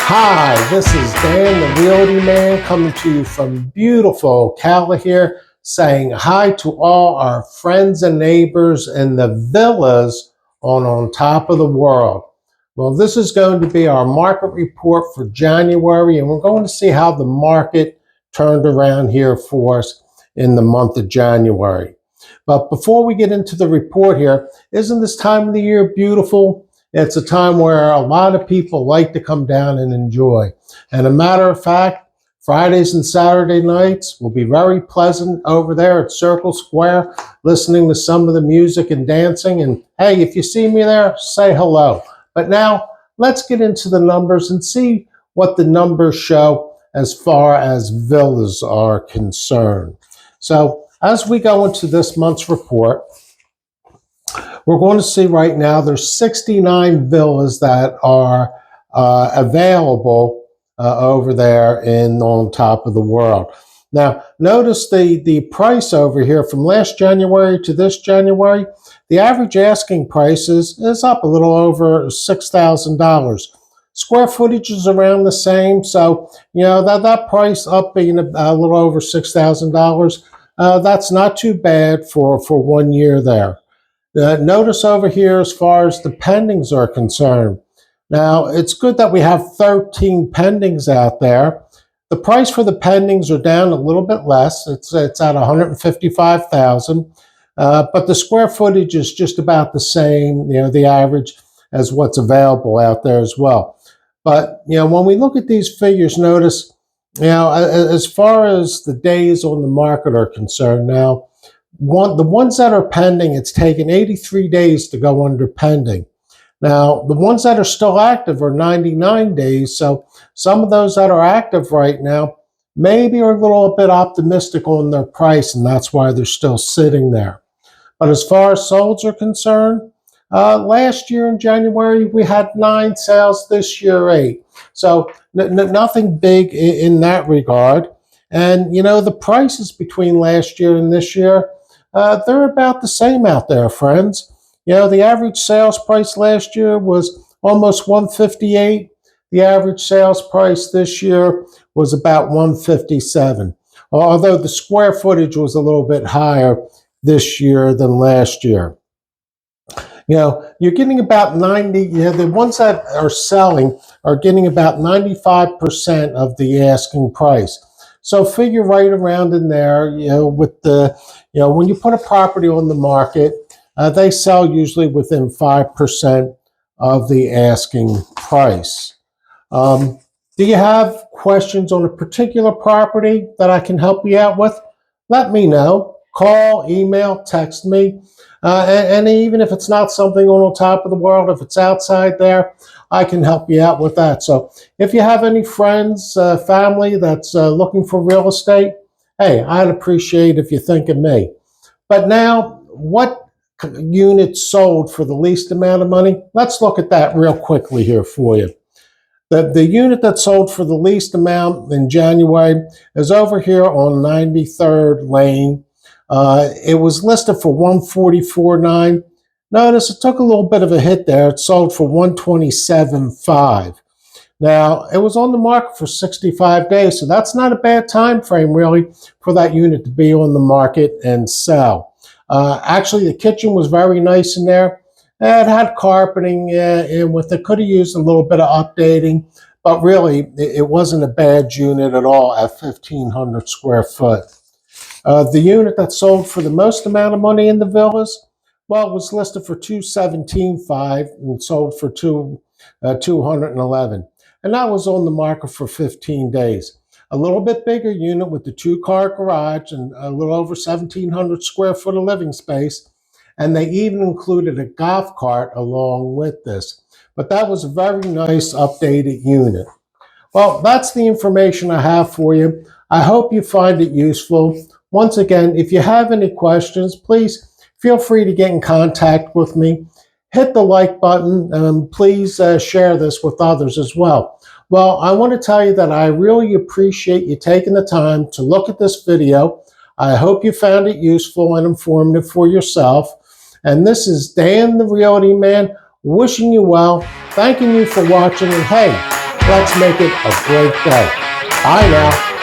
Hi, this is Dan, the Realty Man, coming to you from beautiful Ocala here, saying hi to all our friends and neighbors in the villas on top of the world. Well, this is going to be our market report for January, and we're going to see how the market turned around here for us in the month of January. But before we get into the report here, isn't this time of the year beautiful? It's a time where a lot of people like to come down and enjoy. And a matter of fact, Fridays and Saturday nights will be very pleasant over there at Circle Square, listening to some of the music and dancing. And hey, if you see me there, say hello. But now let's get into the numbers and see what the numbers show as far as villas are concerned. So as we go into this month's report, we're going to see right now there's 69 villas that are available over there on top of the world. Now, notice the price over here from last January to this January. The average asking price is up a little over $6,000. Square footage is around the same, so you know that price up being a little over $6,000. That's not too bad for 1 year there. Notice over here as far as the pendings are concerned. Now, it's good that we have 13 pendings out there. The price for the pendings are down a little bit less. It's at $155,000, but the square footage is just about the same, you know, the average as what's available out there as well. But, you know, when we look at these figures, notice, you know, as far as the days on the market are concerned now, the ones that are pending, it's taken 83 days to go under pending. Now, the ones that are still active are 99 days, so some of those that are active right now maybe are a little bit optimistic on their price, and that's why they're still sitting there. But as far as solds are concerned, last year in January, we had 9 sales, this year 8. So nothing big in that regard. And, you know, the prices between last year and this year, they're about the same out there, friends. You know, the average sales price last year was almost $158. The average sales price this year was about $157. Although the square footage was a little bit higher this year than last year. You know, you're getting about 90, you know, the ones that are selling are getting about 95% of the asking price. So figure right around in there, you know, with the, you know, when you put a property on the market, they sell usually within 5% of the asking price. Do you have questions on a particular property that I can help you out with? Let me know. Call, email, text me. And even if it's not something on top of the world, if it's outside there, I can help you out with that. So if you have any friends, family that's looking for real estate, hey, I'd appreciate if you think of me. But now, what unit sold for the least amount of money? Let's look at that real quickly here for you. The unit that sold for the least amount in January is over here on 93rd Lane. It was listed for $144.9. Notice it took a little bit of a hit there. It sold for $127.5. Now, it was on the market for 65 days, so that's not a bad time frame, really, for that unit to be on the market and sell. Actually, the kitchen was very nice in there. It had carpeting in with it. Could have used a little bit of updating, but really, it wasn't a bad unit at all at 1,500 square foot. The unit that sold for the most amount of money in the villas, well, it was listed for $217.5 and sold for $211. And that was on the market for 15 days. A little bit bigger unit with the 2-car garage and a little over 1,700 square foot of living space. And they even included a golf cart along with this. But that was a very nice updated unit. Well, that's the information I have for you. I hope you find it useful. Once again, if you have any questions, please feel free to get in contact with me. Hit the like button and please share this with others as well. Well, I want to tell you that I really appreciate you taking the time to look at this video. I hope you found it useful and informative for yourself. And this is Dan the Realty Man wishing you well, thanking you for watching, and hey, Let's make it a great day. Bye now.